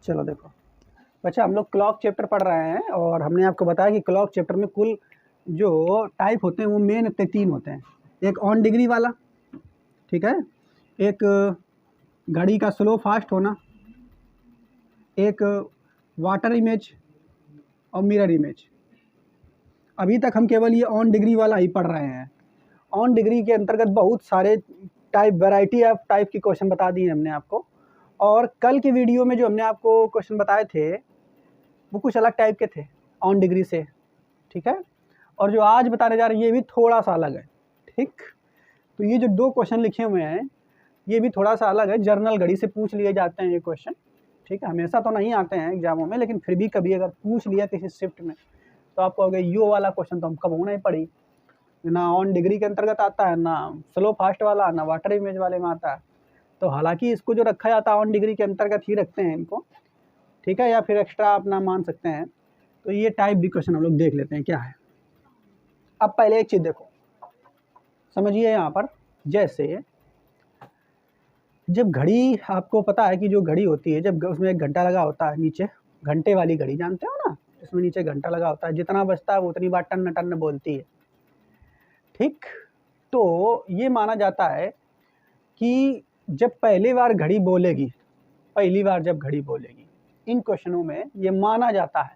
चलो देखो बच्चा, हम लोग क्लॉक चैप्टर पढ़ रहे हैं और हमने आपको बताया कि क्लॉक चैप्टर में कुल जो टाइप होते हैं वो मेन 3 होते हैं। एक ऑन डिग्री वाला, ठीक है, एक घड़ी का स्लो फास्ट होना, एक वाटर इमेज और मिरर इमेज। अभी तक हम केवल ये ऑन डिग्री वाला ही पढ़ रहे हैं। ऑन डिग्री के अंतर्गत बहुत सारे टाइप, वैरायटी ऑफ टाइप के क्वेश्चन बता दिए हमने आपको। और कल के वीडियो में जो हमने आपको क्वेश्चन बताए थे वो कुछ अलग टाइप के थे ऑन डिग्री से, ठीक है। और जो आज बताने जा रहे हैं ये भी थोड़ा सा अलग है, ठीक। तो ये जो 2 क्वेश्चन लिखे हुए हैं ये भी थोड़ा सा अलग है। जर्नल घड़ी से पूछ लिए जाते हैं ये क्वेश्चन, ठीक है। हमेशा तो नहीं आते हैं एग्जामों में, लेकिन फिर भी कभी अगर पूछ लिया किसी शिफ्ट में तो आपको अगर यो वाला क्वेश्चन तो हम कब होना ही पड़ी। ना ऑन डिग्री के अंतर्गत आता है, ना स्लो फास्ट वाला, ना वाटर इमेज वाले में आता है। तो हालांकि इसको जो रखा जाता है ऑन डिग्री के अंतर्गत ही रखते हैं इनको, ठीक है, या फिर एक्स्ट्रा अपना मान सकते हैं। तो ये टाइप भी क्वेश्चन हम लोग देख लेते हैं क्या है। अब पहले एक चीज़ देखो, समझिए यहाँ पर, जैसे जब घड़ी, आपको पता है कि जो घड़ी होती है जब उसमें एक घंटा लगा होता है नीचे, घंटे वाली घड़ी जानते हो ना, इसमें नीचे घंटा लगा होता है, जितना बजता है वो उतनी बार टन टन बोलती है, ठीक। तो ये माना जाता है कि जब पहली बार घड़ी बोलेगी, पहली बार जब घड़ी बोलेगी, इन क्वेश्चनों में ये माना जाता है,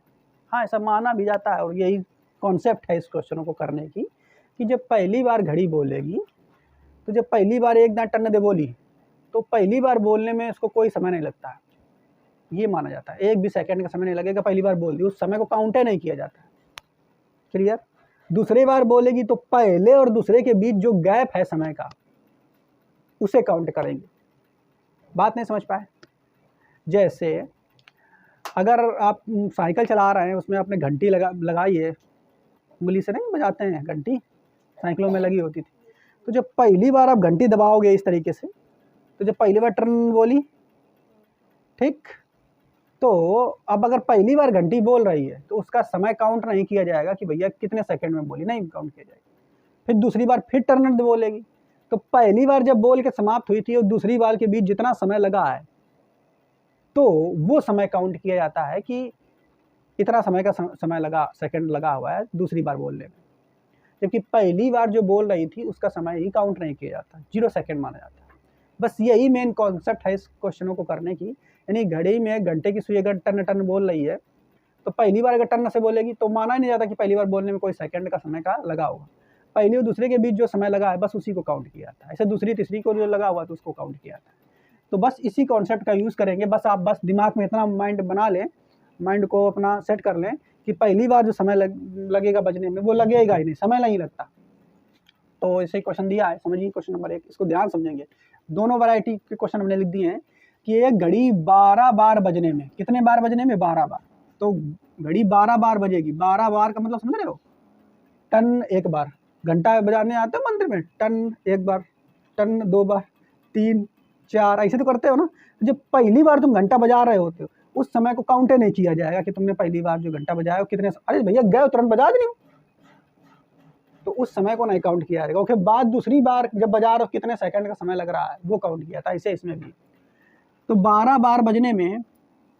हाँ ऐसा माना भी जाता है, और यही कॉन्सेप्ट है इस क्वेश्चनों को करने की, कि जब पहली बार घड़ी बोलेगी तो जब पहली बार एक दांत टन दे बोली तो पहली बार बोलने में इसको कोई समय नहीं लगता है, ये माना जाता है। एक भी सेकंड का समय नहीं लगेगा, पहली बार बोल दी, उस समय को काउंट नहीं किया जाता है, क्लियर। दूसरी बार बोलेगी तो पहले और दूसरे के बीच जो गैप है समय का उसे काउंट करेंगे। बात नहीं समझ पाए? जैसे अगर आप साइकिल चला रहे हैं, उसमें आपने घंटी लगाई है, उंगली से नहीं बजाते हैं घंटी, साइकिलों में लगी होती थी। तो जब पहली बार आप घंटी दबाओगे इस तरीके से, तो जब पहली बार टर्न बोली, ठीक, तो अब अगर पहली बार घंटी बोल रही है तो उसका समय काउंट नहीं किया जाएगा कि भैया कितने सेकंड में बोली, नहीं काउंट किया जाएगा। फिर दूसरी बार फिर टर्न बोलेगी, तो पहली बार जब बोल के समाप्त हुई थी और दूसरी बार के बीच जितना समय लगा है तो वो समय काउंट किया जाता है कि इतना समय का समय लगा, सेकंड लगा हुआ है दूसरी बार बोलने में। जबकि पहली बार जो बोल रही थी उसका समय ही काउंट नहीं किया जाता, 0 सेकंड माना जाता है। बस यही मेन कॉन्सेप्ट है इस क्वेश्चनों को करने की। यानी घड़ी में घंटे की सुई अगर टन टन बोल रही है तो पहली बार अगर टन से बोलेगी तो माना ही नहीं जाता कि पहली बार बोलने में कोई सेकंड का समय का लगा होगा। पहले और दूसरे के बीच जो समय लगा है बस उसी को काउंट किया जाता है। ऐसे दूसरी तीसरी को जो लगा हुआ तो उसको काउंट किया जाता है। तो बस इसी कॉन्सेप्ट का यूज़ करेंगे। बस आप बस दिमाग में इतना माइंड बना लें, माइंड को अपना सेट कर लें कि पहली बार जो समय लगेगा बजने में वो लगेगा ही नहीं, समय नहीं लगता। तो ऐसे क्वेश्चन दिया है, समझिए क्वेश्चन नंबर 1, इसको ध्यान समझेंगे। दोनों वैरायटी के क्वेश्चन हमने लिख दिए हैं कि एक घड़ी 12 बार बजने में, कितने बार बजने में, 12 बार। तो घड़ी 12 बार बजेगी, 12 बार का मतलब समझ रहे हो, टन 1 बार। घंटा बजाने आते हो मंदिर में, टन 1 बार, टन 2 बार, 3 4, ऐसे तो करते हो ना। जब पहली बार तुम घंटा बजा रहे होते हो उस समय को काउंट नहीं किया जाएगा कि तुमने पहली बार जो घंटा बजाया कितने, अरे भैया गए तुरंत बजा दी, तो उस समय को नहीं काउंट किया जाएगा। उसके बाद दूसरी बार जब बजा रहे हो कितने सेकंड का समय लग रहा है वो काउंट किया था। ऐसे इसमें भी तो 12 बार बजने में,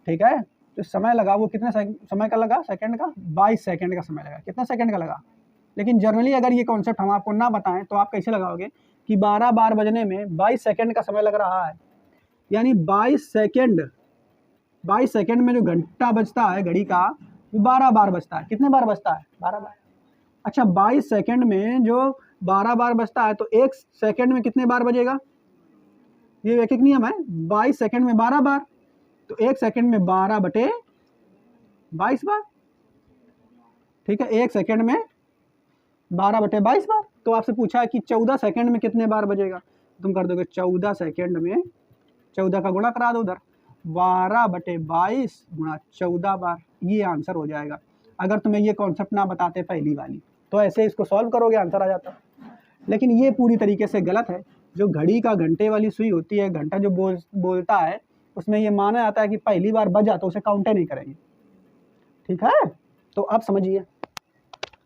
ठीक है, तो समय लगा वो कितने समय का लगा, सेकंड का, 22 सेकंड का समय लगा। कितना सेकंड का लगा? लेकिन जनरली अगर ये कॉन्सेप्ट हम आपको ना बताएं तो आप कैसे लगाओगे कि 12 बार बजने में 22 सेकंड का समय लग रहा है, यानी 22 सेकंड में जो घंटा बजता है घड़ी का वो 12 बार बजता है। कितने बार बजता है? 12 बार। अच्छा, 22 सेकंड में जो 12 बार बजता है तो 1 सेकंड में कितने बार बजेगा? ये एक नियम है, 22 सेकंड में 12 बार, तो 1 सेकंड में 12 बटे 22 बार, ठीक है। 1 सेकंड में 12 बटे 22 बार। तो आपसे पूछा है कि 14 सेकंड में कितने बार बजेगा, तुम कर दोगे 14 सेकंड में 14 का गुणा करा दो उधर, 12 बटे 22 गुणा 14 बार, ये आंसर हो जाएगा। अगर तुम्हें ये कॉन्सेप्ट ना बताते पहली वाली तो ऐसे इसको सॉल्व करोगे, आंसर आ जाता। लेकिन ये पूरी तरीके से गलत है। जो घड़ी का घंटे वाली सुई होती है, घंटा जो बोलता है उसमें ये माना जाता है कि पहली बार बजा तो उसे काउंट नहीं करेंगे, ठीक है। तो अब समझिए,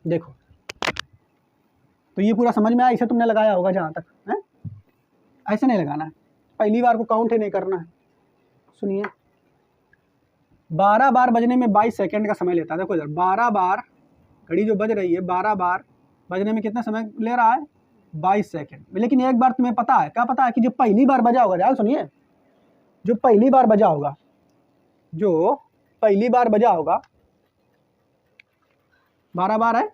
देखो तो ये पूरा समझ में आया, इसे तुमने लगाया होगा जहाँ तक है, ऐसे नहीं लगाना है, पहली बार को काउंट ही नहीं करना है। सुनिए, 12 बार बजने में 22 सेकंड का समय लेता है। देखो इधर 12 बार घड़ी जो बज रही है, 12 बार बजने में कितना समय ले रहा है? 22 सेकंड। लेकिन एक बार तुम्हें पता है, क्या पता है? कि जो पहली बार बजा होगा, ध्यान सुनिए, जो पहली बार बजा होगा, जो पहली बार बजा होगा, 12 बार है,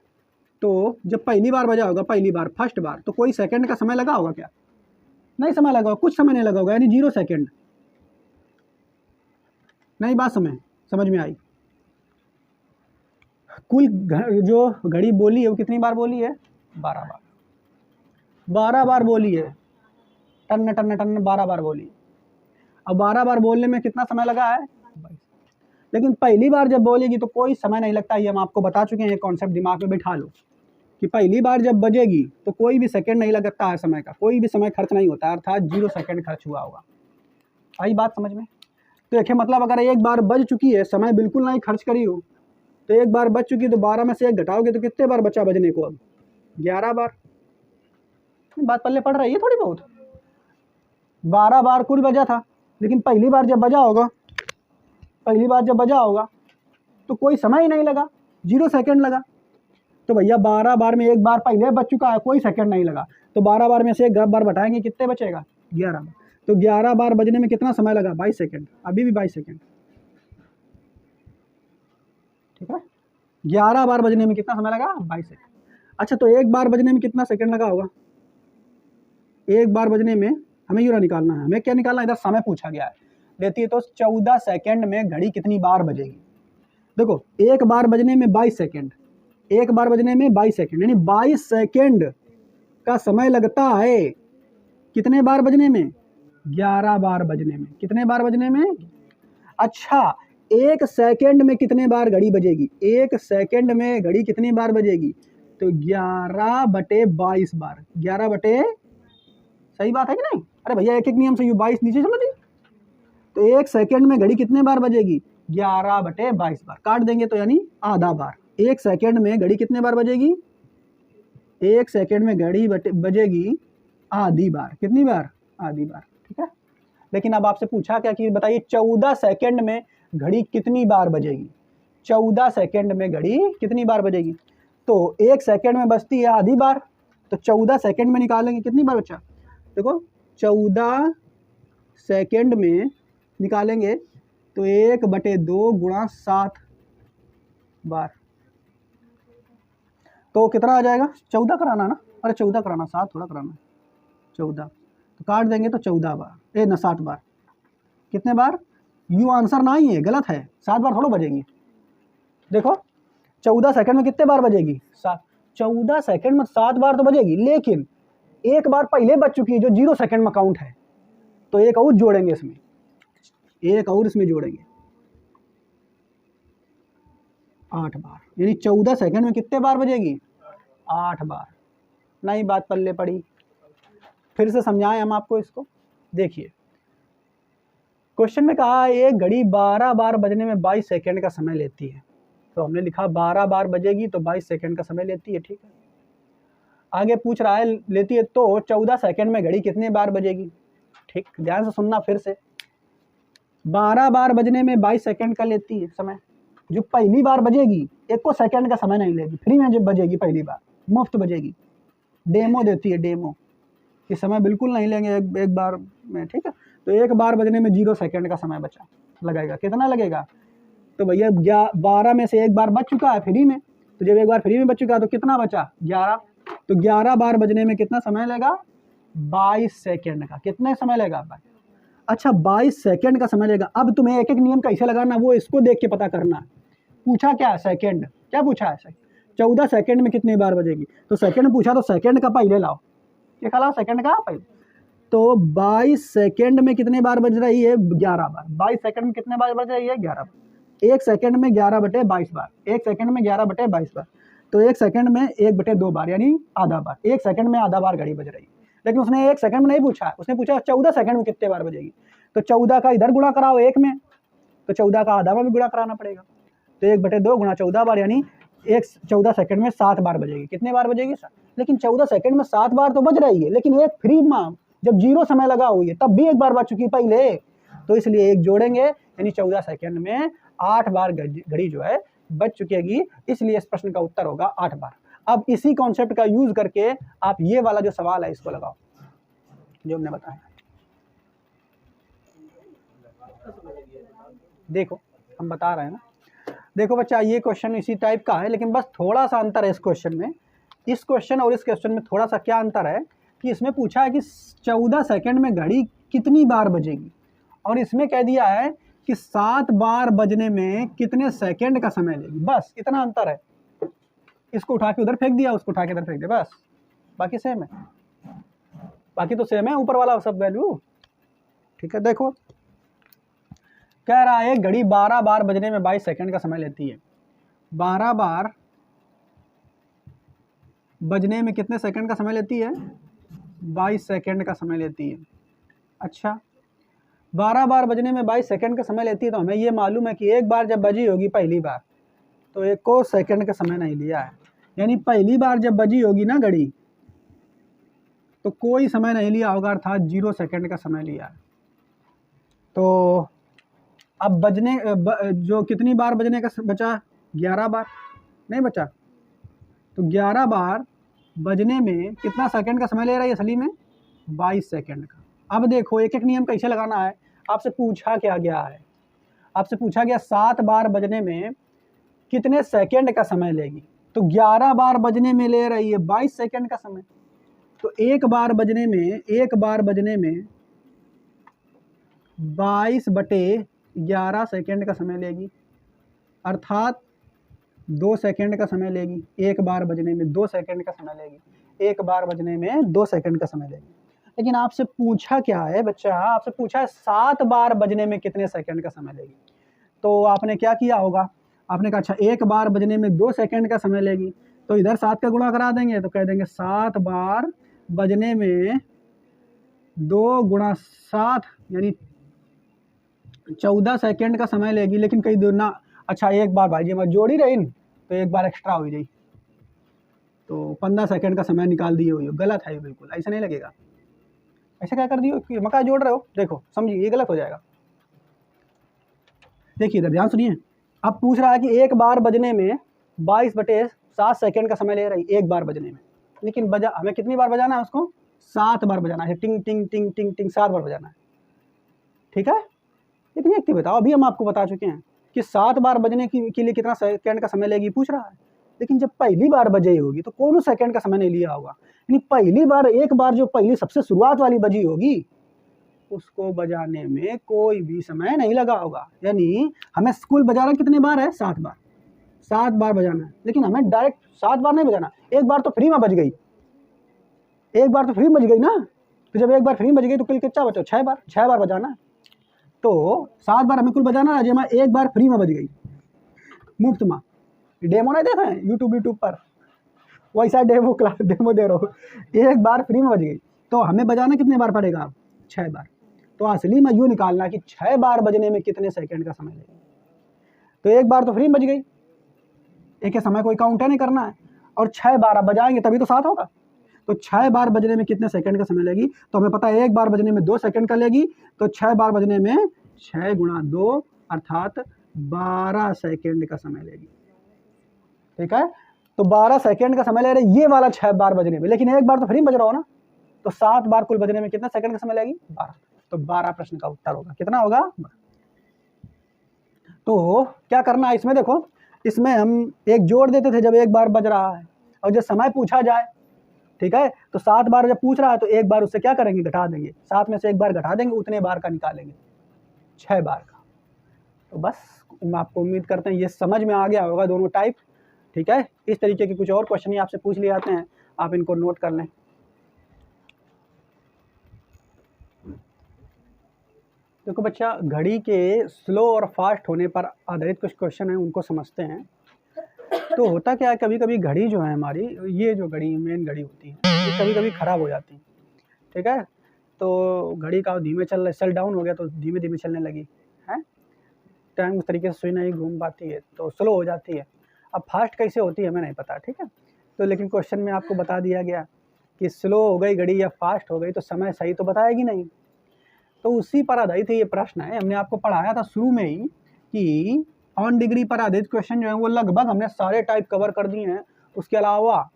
तो जब पहली बार बजा होगा, पहली बार, फर्स्ट बार, तो कोई सेकंड का समय लगा होगा क्या? नहीं समय लगा होगा, कुछ समय नहीं लगा होगा, यानी 0 सेकंड। नहीं बात समझ में आई? कुल जो घड़ी बोली है वो कितनी बार बोली है? 12 बार। 12 बार बोली है, टन टन टन 12 बार बोली। अब 12 बार बोलने में कितना समय लगा है? 22। लेकिन पहली बार जब बोलेगी तो कोई समय नहीं लगता, ये हम आपको बता चुके हैं। ये कॉन्सेप्ट दिमाग में बैठा लो कि पहली बार जब बजेगी तो कोई भी सेकंड नहीं लगता है, समय का कोई भी समय खर्च नहीं होता है, अर्थात 0 सेकंड खर्च हुआ होगा। आई बात समझ में? तो देखिए, मतलब अगर एक बार बज चुकी है, समय बिल्कुल नहीं खर्च करी हो, तो एक बार बज चुकी, तो 12 में से 1 घटाओगे तो कितने बार बचा बजने को? अब 11 बार। बात पल्ले पड़ रही है थोड़ी बहुत। 12 बार कुल बजा था, लेकिन पहली बार जब बजा होगा तो कोई समय ही नहीं लगा, 0 सेकंड लगा। तो भैया 12 बार में एक बार पहले बच चुका है, कोई सेकंड नहीं लगा, तो 12 बार में से 1 बार घटाएंगे, कितने बचेगा? 11 बार। तो 11 बार बजने में कितना समय लगा? 22 सेकंड। अभी भी 22 सेकंड, ठीक है। 11 बार बजने में कितना समय लगा? 22 सेकंड। अच्छा, तो एक बार बजने में कितना सेकंड लगा होगा? एक बार बजने में हमें यूरा निकालना है। हमें क्या निकालना है? इधर समय पूछा गया है, देती है तो 14 सेकंड में घड़ी कितनी बार बजेगी? देखो, एक बार बजने में 22 सेकंड, एक बार बजने में 22 सेकंड, यानी 22 सेकंड का समय लगता है कितने बार बजने में? 11 बार बजने में। कितने बार बजने में? अच्छा, 1 सेकंड में कितने बार घड़ी बजेगी? 1 सेकंड में घड़ी कितनी बार बजेगी? तो 11/22 बार। 11 बटे, सही बात है कि नहीं? अरे भैया एक एक नियम से 22 नीचे चलो जी। तो 1 सेकंड में घड़ी कितने बार बजेगी? 11/22 बार। काट देंगे तो यानी आधा बार। 1 सेकंड में घड़ी कितने बार बजेगी? 1 सेकंड में घड़ी बजेगी आधी बार। कितनी बार? आधी बार, ठीक है। लेकिन अब आपसे पूछा क्या कि बताइए 14 सेकंड में घड़ी कितनी बार बजेगी? 14 सेकंड में घड़ी कितनी बार बजेगी? तो 1 सेकंड में बजती है आधी बार, तो 14 सेकंड में निकालेंगे, कितनी बार बचा? देखो, 14 सेकंड में निकालेंगे तो 1/2 गुणा 7 बार, तो कितना आ जाएगा? 14 कराना ना? अरे 14 कराना, 7 थोड़ा कराना, 14। तो काट देंगे तो 14 बार, 7 बार। कितने बार? यू आंसर ना ही है, गलत है। 7 बार थोड़ा बजेगी। देखो, 14 सेकंड में कितने बार बजेगी? 7। 14 सेकंड में 7 बार तो बजेगी, लेकिन एक बार पहले बज चुकी है जो 0 सेकंड में काउंट है, तो एक और जोड़ेंगे इसमें, एक और इसमें जोड़ेंगे, 8 बार। यानी 14 सेकंड में कितने बार बजेगी? 8 बार। नई बात पल्ले पड़ी। फिर से समझाएं हम आपको इसको। देखिए, क्वेश्चन में कहा एक घड़ी 12 बार बजने में 22 सेकंड का समय लेती है, तो हमने लिखा 12 बार बजेगी तो 22 सेकंड का समय लेती है, ठीक है। आगे पूछ रहा है लेती है तो 14 सेकंड में घड़ी कितने बार बजेगी? ठीक, ध्यान से सुनना फिर से। 12 बार बजने में 22 सेकंड का लेती है समय। जो पहली बार बजेगी 1 सेकंड का समय नहीं लेगी, फ्री में जब बजेगी पहली बार, मुफ्त बजेगी, डेमो देती है, डेमो कि समय बिल्कुल नहीं लेंगे एक बार में, ठीक है। तो एक बार बजने में 0 सेकंड का समय बचा लगेगा। कितना लगेगा? तो भैया 12 में से एक बार बच चुका है फ्री में, तो जब एक बार फ्री में बच चुका है तो कितना बचा? 11। तो 11 बार बजने में कितना समय लेगा? 22 सेकंड का। कितने समय लेगा? अच्छा, 22 सेकंड का समय लेगा। अब तुम्हें एक एक नियम कैसे लगाना वो इसको देख के पता करना। पूछा क्या है? सेकंड। क्या पूछा है? 14 सेकंड में कितनी बार बजेगी? तो सेकंड पूछा तो सेकंड का पहले लाओ, क्या खा सेकंड का पहले। तो 22 सेकंड में कितने बार बज रही है? 11 बार। 22 सेकंड में कितने बार बज रही है? 11 बार। 1 सेकंड में 11/22 बार। 1 सेकंड में 11/22 बार, तो 1 सेकंड में 1/2 बार, यानी आधा बार। 1 सेकंड में आधा बार घड़ी बज रही है। लेकिन उसने 1 सेकंड में नहीं पूछा, उसने पूछा 14 सेकंड में कितने बार बजेगी। तो 14 का इधर गुणा कराओ 1 में, तो 14 का आधा में भी गुणा कराना पड़ेगा। तो 1/2 गुणा 14 बार, यानी 14 सेकंड में 7 बार बजेगी। कितने बार बजेगी? 7। लेकिन 14 सेकंड में 7 बार तो बज रही है, लेकिन एक फ्री में जब 0 समय लगा हुई है तब भी एक बार बज चुकी पहले, तो इसलिए एक जोड़ेंगे, यानी 14 सेकंड में 8 बार घड़ी जो है बज चुकेगी, इसलिए इस प्रश्न का उत्तर होगा 8 बार। अब इसी कॉन्सेप्ट का यूज करके आप ये वाला जो सवाल है इसको लगाओ जो हमने बताया। देखो हम बता रहे हैं ना, देखो बच्चा ये क्वेश्चन इसी टाइप का है, लेकिन बस थोड़ा सा अंतर है इस क्वेश्चन में। इस क्वेश्चन और इस क्वेश्चन में थोड़ा सा क्या अंतर है कि इसमें पूछा है कि 14 सेकंड में घड़ी कितनी बार बजेगी, और इसमें कह दिया है कि 7 बार बजने में कितने सेकंड का समय लेगी। बस इतना अंतर है। इसको उठा के उधर फेंक दिया, उसको उठा के इधर फेंक दिया, बस बाकी सेम है, बाकी तो सेम है ऊपर वाला सब वैल्यू। ठीक है, देखो कह रहा है घड़ी 12 बार बजने में 22 सेकंड का समय लेती है। 12 बार बजने में कितने सेकंड का समय लेती है? 22 सेकंड का समय लेती है। अच्छा, 12 बार बजने में 22 सेकंड का समय लेती है, तो हमें ये मालूम है कि एक बार जब बजी होगी पहली बार तो 1 सेकंड का समय नहीं लिया है, यानी पहली बार जब बजी होगी ना घड़ी तो कोई समय नहीं लिया होगा, अर्थात 0 सेकंड का समय लिया है। तो अब बजने जो कितनी बार बजने का बचा? 11 बार नहीं बचा, तो 11 बार बजने में कितना सेकंड का समय ले रहा है असली में? 22 सेकंड का। अब देखो एक एक नियम कैसे लगाना है। आपसे पूछा क्या गया है? आपसे पूछा गया 7 बार बजने में कितने सेकंड का समय लेगी, तो 11 बार बजने में ले रही है 22 सेकंड का समय, तो एक बार बजने में 22/11 सेकंड का समय लेगी, अर्थात 2 सेकंड का समय लेगी। एक बार बजने में 2 सेकंड का समय लेगी, एक बार बजने में 2 सेकंड का समय लेगी। लेकिन आपसे पूछा क्या है बच्चा? आपसे पूछा है 7 बार बजने में कितने सेकंड का समय लेगी। तो आपने क्या किया होगा? आपने कहा अच्छा एक बार बजने में 2 सेकंड का समय लेगी, तो इधर 7 का गुणा करा देंगे, तो कह देंगे 7 बार बजने में 2 गुणा 7 यानी 14 सेकंड का समय लेगी। लेकिन कई दूर ना, अच्छा एक बार भाई जी मैं जोड़ी रही तो एक बार एक्स्ट्रा हो जाए, तो 15 सेकंड का समय निकाल दिए हुई हो। गलत है ये, बिल्कुल ऐसा नहीं लगेगा। ऐसे क्या कर दिए? मका जोड़ रहे हो, देखो समझिए ये गलत हो जाएगा। देखिए इधर ध्यान सुनिए, अब पूछ रहा है कि एक बार बजने में 22/7 सेकंड का समय ले रही एक बार बजने में, लेकिन हमें कितनी बार बजाना है उसको? 7 बार बजाना है। टिंग टिंग टिंग टिंग टिंग 7 बार बजाना है। ठीक है, लेकिन एक बताओ, अभी हम आपको बता चुके हैं कि 7 बार बजने के लिए कितना सेकंड का समय लेगी पूछ रहा है। लेकिन जब पहली बार बजी होगी तो कौन सेकंड का समय नहीं लिया होगा, यानी पहली बार एक बार जो पहली सबसे शुरुआत वाली बजी होगी उसको बजाने में कोई भी समय नहीं लगा होगा। यानी हमें स्कूल बजाना कितने बार है? 7 बार। 7 बार बजाना है, लेकिन हमें डायरेक्ट 7 बार नहीं बजाना। एक बार तो फ्री में बज गई, एक बार तो फ्री में बज गई ना, तो जब एक बार फ्री में बज गई तो कुल कितना बचा? 6 बार बजाना है। तो 7 बार हमें कुल बजाना है, जब एक बार फ्री में बज गई मुफ्त में। डेमो नहीं देते हैं यूट्यूब पर, वैसा डेमो दे रहा हूँ। एक बार फ्री में बज गई तो हमें बजाना कितने बार पड़ेगा? अब 6 बार। तो असली में यूँ निकालना कि 6 बार बजने में कितने सेकंड का समय लगेगा। तो एक बार तो फ्री में बज गई, एक ही समय कोई काउंट नहीं करना है, और 6 बार अब बजाएंगे तभी तो 7 होगा। तो 6 बार बजने में कितने सेकंड का समय लेगी? तो हमें पता है एक बार बजने में 2 सेकंड का लेगी, तो 6 बार बजने में 6 गुणा 2 अर्थात 12 सेकंड का समय लेगी। ठीक है, तो 12 सेकंड का समय ले रहे ये वाला 6 बार बजने में, लेकिन एक बार तो फ्री बज रहा हो ना, तो 7 बार कुल बजने में कितना सेकंड का समय लेगी? 12। तो 12 प्रश्न का उत्तर होगा। कितना होगा? 12। तो क्या करना है इसमें? देखो इसमें हम एक जोड़ देते थे जब एक बार बज रहा है, और जब समय पूछा जाए, ठीक है, तो 7 बार जब पूछ रहा है तो एक बार उससे क्या करेंगे? घटा देंगे। 7 में से एक बार घटा देंगे, उतने बार का निकालेंगे, 6 बार का। तो बस आपको उम्मीद करते हैं ये समझ में आ गया होगा दोनों टाइप। ठीक है, इस तरीके के कुछ और क्वेश्चन ही आपसे पूछ लिए जाते हैं, आप इनको नोट कर लें। देखो बच्चा, घड़ी के स्लो और फास्ट होने पर आधारित कुछ क्वेश्चन हैं, उनको समझते हैं। तो होता क्या है, कभी कभी घड़ी जो है हमारी, ये जो घड़ी मेन घड़ी होती है, ये कभी कभी ख़राब हो जाती है। ठीक है, तो घड़ी का धीमे चल डाउन हो गया तो धीमे धीमे चलने लगी है, टाइम उस तरीके से सुई नहीं घूम पाती है तो स्लो हो जाती है। अब फास्ट कैसे होती है हमें नहीं पता। ठीक है, तो लेकिन क्वेश्चन में आपको बता दिया गया कि स्लो हो गई घड़ी या फास्ट हो गई तो समय सही तो बताएगी नहीं। तो उसी पर आधारित ये प्रश्न है। हमने आपको पढ़ाया था शुरू में ही कि ऑन डिग्री पर आधारित क्वेश्चन जो है वो लगभग हमने सारे टाइप कवर कर दिए हैं। उसके अलावा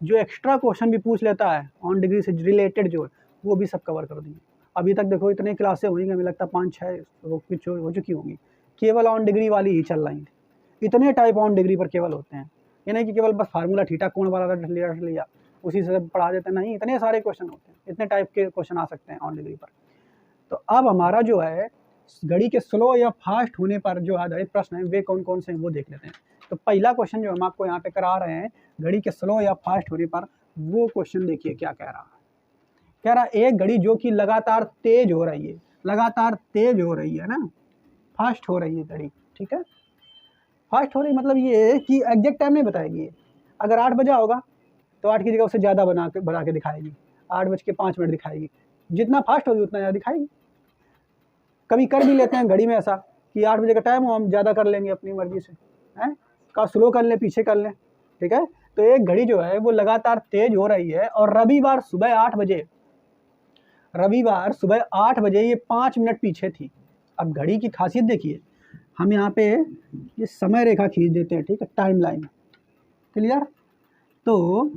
जो एक्स्ट्रा क्वेश्चन भी पूछ लेता है ऑन डिग्री से रिलेटेड जो है वो भी सब कवर कर दिए। अभी तक देखो इतने क्लासें हुई, हमें लगता है 5-6 हो चुकी होंगी, केवल ऑन डिग्री वाली ही चल रही थी। इतने टाइप ऑन डिग्री पर केवल होते हैं, ये नहीं कि केवल बस फार्मूला थीटा कोण वाला रट लिया उसी से पढ़ा देते, नहीं, इतने सारे क्वेश्चन होते हैं, इतने टाइप के क्वेश्चन आ सकते हैं ऑन डिग्री पर। तो अब हमारा जो है घड़ी के स्लो या फास्ट होने पर जो आधारित प्रश्न है वे कौन कौन से हैं वो देख लेते हैं। तो पहला क्वेश्चन जो हम आपको यहाँ पे करा रहे हैं घड़ी के स्लो या फास्ट होने पर, वो क्वेश्चन देखिए क्या कह रहा है। कह रहा एक घड़ी जो कि लगातार तेज हो रही है, लगातार तेज हो रही है ना, फास्ट हो रही है घड़ी, ठीक है। फास्ट हो रही मतलब ये कि एग्जैक्ट टाइम नहीं बताएगी। अगर 8 बजा होगा तो 8 की जगह उससे ज़्यादा बढ़ा के दिखाएगी, 8:05 दिखाएगी। जितना फास्ट होगी उतना ज़्यादा दिखाएगी। कभी कर भी लेते हैं घड़ी में ऐसा कि 8 बजे का टाइम हो, हम ज़्यादा कर लेंगे अपनी मर्जी से, हैं, का स्लो कर लें, पीछे कर लें, ठीक है। तो एक घड़ी जो है वो लगातार तेज हो रही है और रविवार सुबह 8 बजे ये 5 मिनट पीछे थी। अब घड़ी की खासियत देखिए, हम यहाँ पे ये समय रेखा खींच देते हैं, ठीक है, टाइम लाइन, क्लियर। तो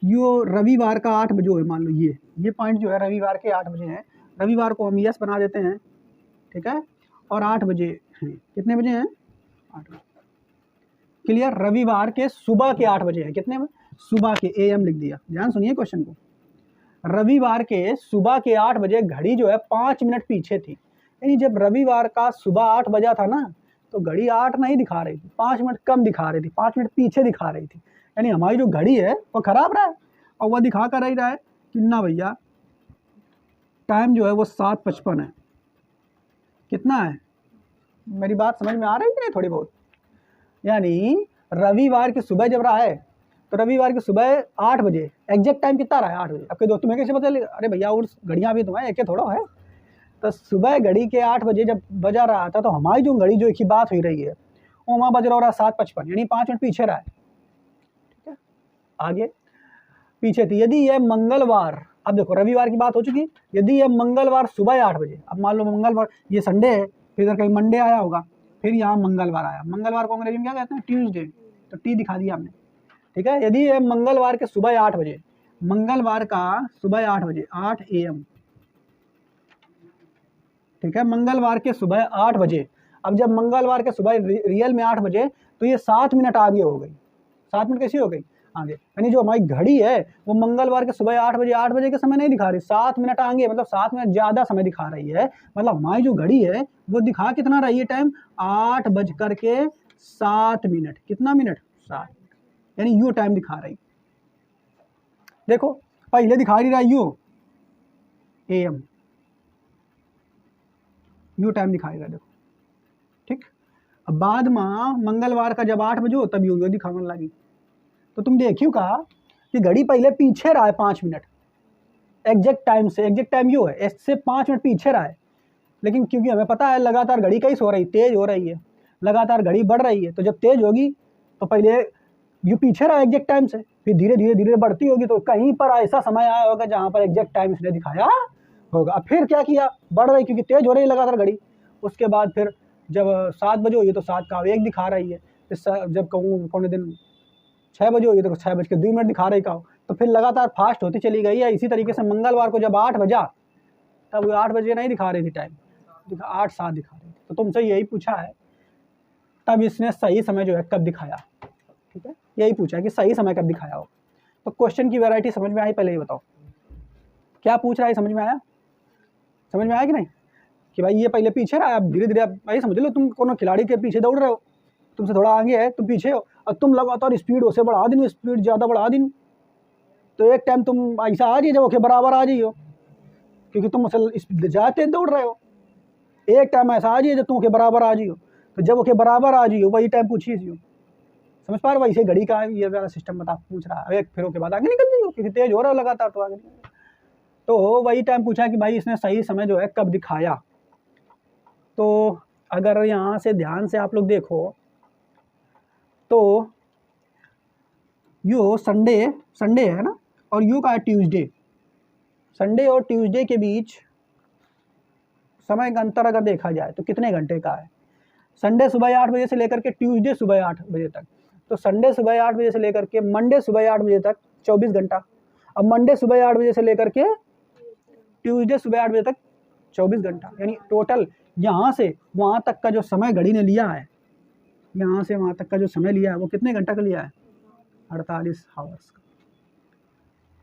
यो रविवार का 8 बजे है, मान लो ये पॉइंट जो है रविवार के 8 बजे है। रविवार को हम यस बना देते हैं, ठीक है, और 8 बजे हैं, कितने बजे हैं, 8 बजे, क्लियर। रविवार के सुबह के 8 बजे हैं, कितने में, सुबह के, AM लिख दिया। ध्यान सुनिए क्वेश्चन को, रविवार के सुबह के 8 बजे घड़ी जो है 5 मिनट पीछे थी। यानी जब रविवार का सुबह 8 बजा था ना, तो घड़ी 8 नहीं दिखा रही थी, 5 मिनट कम दिखा रही थी, 5 मिनट पीछे दिखा रही थी। यानी हमारी जो घड़ी है वो खराब रहा है और वह दिखा कर ही रहा है कितना भैया, टाइम जो है वो 7:55 है। कितना है, मेरी बात समझ में आ रही है कि नहीं थोड़ी बहुत। यानी रविवार की सुबह जब रहा है तो रविवार की सुबह 8 बजे, एग्जैक्ट टाइम कितना रहा है, 8 बजे। अब दोस्तों तुम्हें कैसे पता चलेगा, अरे भैया और घड़ियाँ भी तो हैं, एक थोड़ा है। तो सुबह घड़ी के 8 बजे जब बजा रहा था तो हमारी जो घड़ी जो की बात हुई रही है वो वहाँ बज रहा 7:55, यानी 5 मिनट पीछे रहा है, ठीक है। आगे पीछे थी। यदि यह मंगलवार, अब देखो रविवार की बात हो चुकी, यदि यह मंगलवार सुबह 8 बजे, अब मान लो मंगलवार, ये संडे है, फिर इधर कहीं मंडे आया होगा, फिर यहाँ मंगलवार आया। मंगलवार को अंग्रेजी में क्या कहते हैं, ट्यूसडे, तो टी दिखा दिया हमने, ठीक है। यदि यह मंगलवार के सुबह 8 बजे, मंगलवार का सुबह 8 बजे, 8 AM, ठीक है, मंगलवार के सुबह 8 बजे। अब जब मंगलवार के सुबह रियल में 8 बजे तो ये 7 मिनट आगे हो गई। 7 मिनट कैसी हो गई आगे, यानी जो हमारी घड़ी है वो मंगलवार के सुबह 8 बजे के समय नहीं दिखा रही, 7 मिनट आगे, मतलब 7 मिनट ज़्यादा समय दिखा रही है। मतलब हमारी जो घड़ी है वो दिखा कितना रही है टाइम, 8:07। कितना मिनट, 7, यानी यू टाइम दिखा रही। देखो पहले दिखा रही रहा यू AM, यू टाइम दिखाएगा, देखो, ठीक। अब बाद में मंगलवार का जब 8 बजे हो तब यू दिखाने लगी। तो तुम देखियो कहा कि घड़ी पहले पीछे रहा है 5 मिनट एग्जैक्ट टाइम से, एग्जैक्ट टाइम यू है, इससे 5 मिनट पीछे रहा है। लेकिन क्योंकि हमें पता है लगातार घड़ी कैसे हो रही, तेज हो रही है, लगातार घड़ी बढ़ रही है, तो जब तेज होगी तो पहले यू पीछे रहा एग्जैक्ट टाइम से, फिर धीरे धीरे बढ़ती होगी, तो कहीं पर ऐसा समय आया होगा जहाँ पर एग्जैक्ट टाइम इसने दिखाया होगा। अब फिर क्या किया, बढ़ रही, क्योंकि तेज हो रही है लगातार घड़ी। उसके बाद फिर जब 7 बजे हुई तो 7 का 1 दिखा रही है, फिर जब कहूँ पौने दिन 6 बजे हुई तो 6:02 दिखा रही का, तो फिर लगातार फास्ट होती चली गई है। इसी तरीके से मंगलवार को जब 8 बजा तब वो 8 बजे नहीं दिखा रही थी टाइम, 8:07 दिखा रही थी। तो तुमसे यही पूछा है, तब इसने सही समय जो है कब दिखाया, ठीक है, यही पूछा है कि सही समय कब दिखाया हो। तो क्वेश्चन की वैरायटी समझ में आई, पहले ही बताओ क्या पूछ रहा है, समझ में आया, समझ में आया कि नहीं, कि भाई ये पहले पीछे रहा है, अब धीरे धीरे, अब भाई समझ लो तुम कोनो खिलाड़ी के पीछे दौड़ रहे हो, तुमसे थोड़ा आगे है, तुम पीछे हो, और तुम लगातार स्पीड उसे बढ़ा दिन, स्पीड ज़्यादा बढ़ा दिन, तो एक टाइम तुम ऐसा आ जाइए जब ओके बराबर आ जाइए, क्योंकि तुम उसे जाते दौड़ रहे हो। एक टाइम ऐसा आ जाइए जब तुम ओके बराबर आ जाइए, तो जब ओके बराबर आ जाइए वही टाइम पूछिए, समझ पा रहे हो। वैसे घड़ी का ये वाला सिस्टम बता पूछ रहा है, एक फिर के बाद आगे निकल जाइए, क्योंकि तेज हो रहा है लगातार, तो आगे। तो वही टाइम पूछा कि भाई इसने सही समय जो है कब दिखाया। तो अगर यहाँ से ध्यान से आप लोग देखो तो यो संडे है ना, और यू का है ट्यूसडे। संडे और ट्यूसडे के बीच समय का अंतर अगर देखा जाए तो कितने घंटे का है, संडे सुबह 8 बजे से लेकर के ट्यूसडे सुबह 8 बजे तक। तो संडे सुबह 8 बजे से लेकर के मंडे सुबह 8 बजे तक 24 घंटा। अब मंडे सुबह 8 बजे से लेकर के ट्यूसडे सुबह 8 बजे तक 24 घंटा, यानी टोटल यहाँ से वहाँ तक का जो समय घड़ी ने लिया है, यहाँ से वहाँ तक का जो समय लिया है वो कितने घंटा का लिया है? 48 आवर्स का।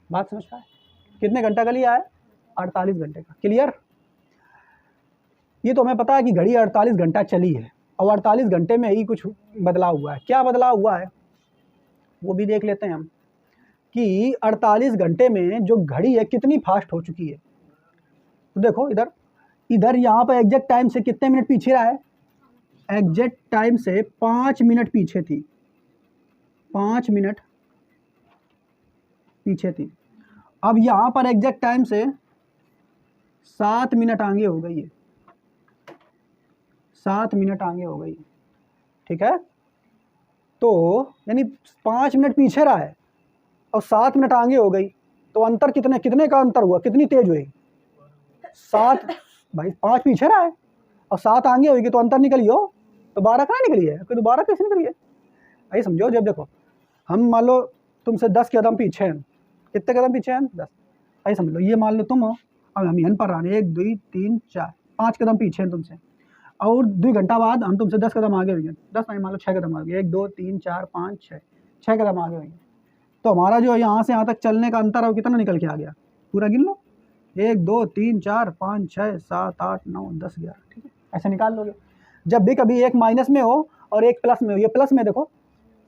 बात समझ पाए? कितने घंटा का लिया है? 48 घंटे का। क्लियर? ये तो हमें पता है कि घड़ी 48 घंटा चली है, और 48 घंटे में ही कुछ बदलाव हुआ है। क्या बदलाव हुआ है वो भी देख लेते हैं हम, कि 48 घंटे में जो घड़ी है कितनी फास्ट हो चुकी है। तो देखो इधर यहाँ पर एग्जैक्ट टाइम से कितने मिनट पीछे रहा है? एग्जैक्ट टाइम से 5 मिनट पीछे थी, 5 मिनट पीछे थी। अब यहाँ पर एग्जैक्ट टाइम से 7 मिनट आगे हो गई है, 7 मिनट आगे हो गई। ठीक है, तो यानी 5 मिनट पीछे रहा है और 7 मिनट आगे हो गई, तो अंतर कितने का अंतर हुआ? कितनी तेज हुई? 7 भाई, 5 पीछे रहा है और 7 आगे होगी, तो अंतर निकली हो तो 12 कहाँ निकली है? कोई 12 कैसे निकली है? ऐसे समझो, जब देखो हम मान लो तुमसे 10 कदम पीछे हैं, कितने कदम पीछे हैं? 10। ऐसे समझ लो, ये मान लो तुम हो, अब हम यहाँ पर आने 1 2 3 4 5 कदम पीछे हैं तुमसे, और 2 घंटा बाद हम तुमसे 10 कदम आगे होंगे। 10 नहीं, मान लो 6 कदम आगे, 1 2 3 4 5 6 कदम आगे होंगे। तो हमारा जो यहाँ से यहाँ तक चलने का अंतर है वो कितना निकल के आ गया? पूरा गिन लो, 1 2 3 4 5 6 7 8 9 10 11। ठीक है, ऐसे निकाल लोगे। जब भी कभी एक माइनस में हो और एक प्लस में हो, ये प्लस में देखो,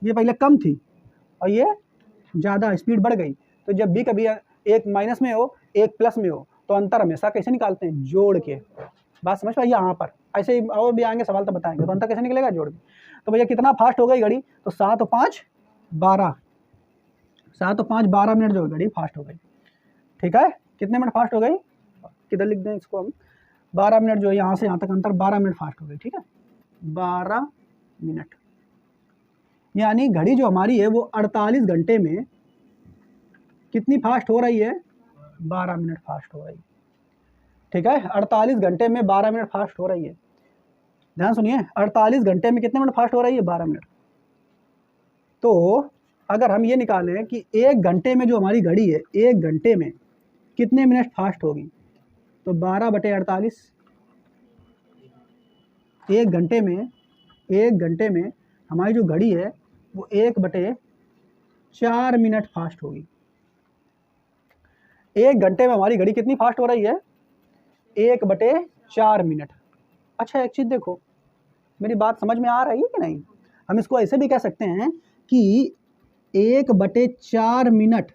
ये पहले कम थी और ये ज़्यादा स्पीड बढ़ गई, तो जब भी कभी एक माइनस में हो एक प्लस में हो तो अंतर हमेशा कैसे निकालते हैं? जोड़ के। बात समझ पाइए? यहाँ पर ऐसे ही और भी आएंगे सवाल तो बताएंगे, तो अंतर कैसे निकलेगा? जोड़ के। तो भैया कितना फास्ट हो गई घड़ी? तो 7 और 5 12, 7 और 5 12 मिनट जो घड़ी फास्ट हो गई। ठीक है, कितने मिनट फास्ट हो गई? किधर लिख दें इसको हम? 12 मिनट जो है, यहाँ से यहाँ तक अंतर 12 मिनट फास्ट हो गई। ठीक है, 12 मिनट, यानी घड़ी जो हमारी है वो 48 घंटे में कितनी फास्ट हो रही है? 12 मिनट फास्ट हो रही है। ठीक है, 48 घंटे में 12 मिनट फास्ट हो रही है। ध्यान सुनिए, 48 घंटे में कितने मिनट फास्ट हो रही है? 12 मिनट। तो अगर हम ये निकालें कि 1 घंटे में जो हमारी घड़ी है 1 घंटे में कितने मिनट फास्ट होगी, तो 12/48। 1 घंटे में हमारी जो घड़ी है वो 1/4 मिनट फास्ट होगी। 1 घंटे में हमारी घड़ी कितनी फास्ट हो रही है? 1/4 मिनट। अच्छा, एक चीज़ देखो, मेरी बात समझ में आ रही है कि नहीं? हम इसको ऐसे भी कह सकते हैं कि 1/4 मिनट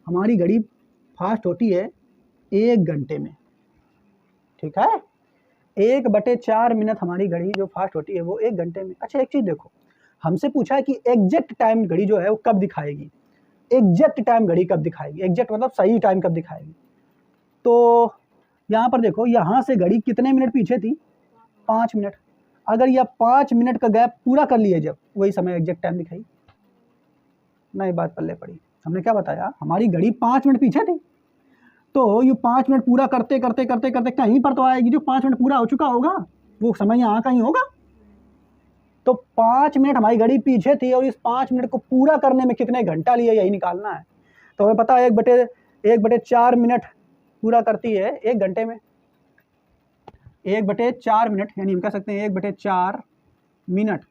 हमारी घड़ी फास्ट होती है 1 घंटे में। ठीक है, 1/4 मिनट हमारी घड़ी जो फास्ट होती है वो 1 घंटे में। अच्छा, एक चीज़ देखो, हमसे पूछा है कि एग्जैक्ट टाइम घड़ी जो है वो कब दिखाएगी? एग्जैक्ट टाइम घड़ी कब दिखाएगी? एग्जैक्ट मतलब सही टाइम कब दिखाएगी? तो यहाँ पर देखो, यहाँ से घड़ी कितने मिनट पीछे थी? 5 मिनट। अगर यह 5 मिनट का गैप पूरा कर लिए जब, वही समय एग्जैक्ट टाइम दिखाई। नई बात पल्ले पड़ी। हमने क्या बताया? हमारी घड़ी 5 मिनट पीछे थी, तो ये 5 मिनट पूरा करते करते करते करते कहीं पर तो आएगी जो 5 मिनट पूरा हो चुका होगा, वो समय यहाँ कहीं होगा। तो 5 मिनट हमारी घड़ी पीछे थी और इस 5 मिनट को पूरा करने में कितने घंटा लिए, यही निकालना है। तो हमें पता है 1/4 मिनट पूरा करती है 1 घंटे में। 1/4 मिनट, यानी हम कह सकते हैं 1/4 मिनट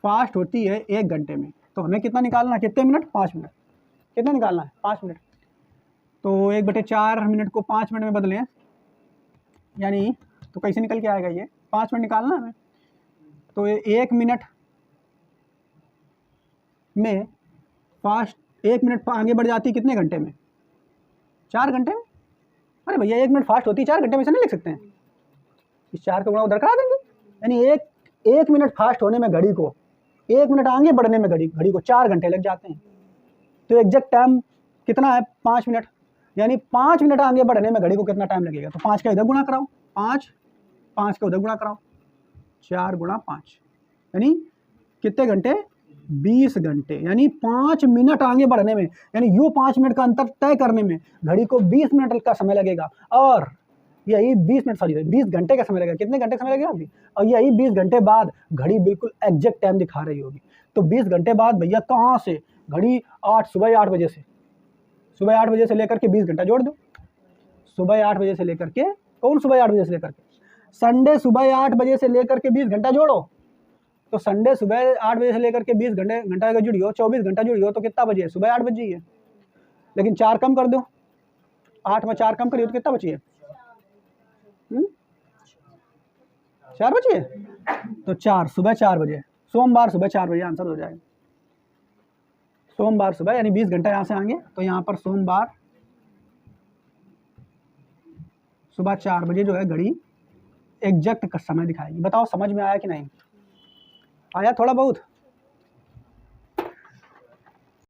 फास्ट होती है 1 घंटे में। तो हमें कितना निकालना है? कितने मिनट? 5 मिनट। कितना निकालना है? 5 मिनट। तो 1/4 मिनट को 5 मिनट में बदलें, यानी तो कैसे निकल के आएगा ये? 5 मिनट निकालना है हमें। तो 1 मिनट में फास्ट 1 मिनट आगे बढ़ जाती कितने घंटे में? 4 घंटे में। अरे भैया, 1 मिनट फास्ट होती है 4 घंटे में, से नहीं लिख सकते हैं? इस 4 का गुणा उधर करा देंगे, यानी एक मिनट फास्ट होने में घड़ी को, 1 मिनट आगे बढ़ने में घड़ी को 4 घंटे लग जाते हैं। तो एग्जैक्ट टाइम कितना है? 5 मिनट। यानी 5 मिनट आगे बढ़ने में घड़ी को कितना टाइम लगेगा? तो 5 का इधर गुणा कराओ, 5 का उधर गुणा कराओ, 4 गुणा 5, यानी कितने घंटे? 20 घंटे। यानी 5 मिनट आगे बढ़ने में, यानी यूँ 5 मिनट का अंतर तय करने में घड़ी को 20 मिनट का समय लगेगा। और यही 20 मिनट, सॉरी 20 घंटे का समय लगेगा। कितने घंटे का समय लगेगा अभी? और यही 20 घंटे बाद घड़ी बिल्कुल एग्जैक्ट टाइम दिखा रही होगी। तो 20 घंटे बाद भैया कहाँ से घड़ी सुबह 8 बजे से, सुबह 8 बजे से लेकर के 20 घंटा जोड़ दो। सुबह 8 बजे से लेकर के, कौन सुबह 8 बजे से लेकर के? संडे सुबह 8 बजे से लेकर के 20 घंटा जोड़ो। तो संडे सुबह 8 बजे से लेकर के 20 घंटा अगर जुड़ी हो, 24 घंटा जुड़ी हो, तो कितना बजे है? सुबह 8 बजे है। लेकिन 4 कम कर दो, 8 में 4 कम करिए तो कितना बची है? 4 बजे है। तो 4 सुबह 4 बजे, सोमवार सुबह 4 बजे आंसर हो जाएगा। सोमवार सुबह, यानी 20 घंटा यहाँ से आएंगे तो यहाँ पर सोमवार सुबह 4 बजे जो है घड़ी एग्जैक्ट का समय दिखाएगी। बताओ समझ में आया कि नहीं आया? थोड़ा बहुत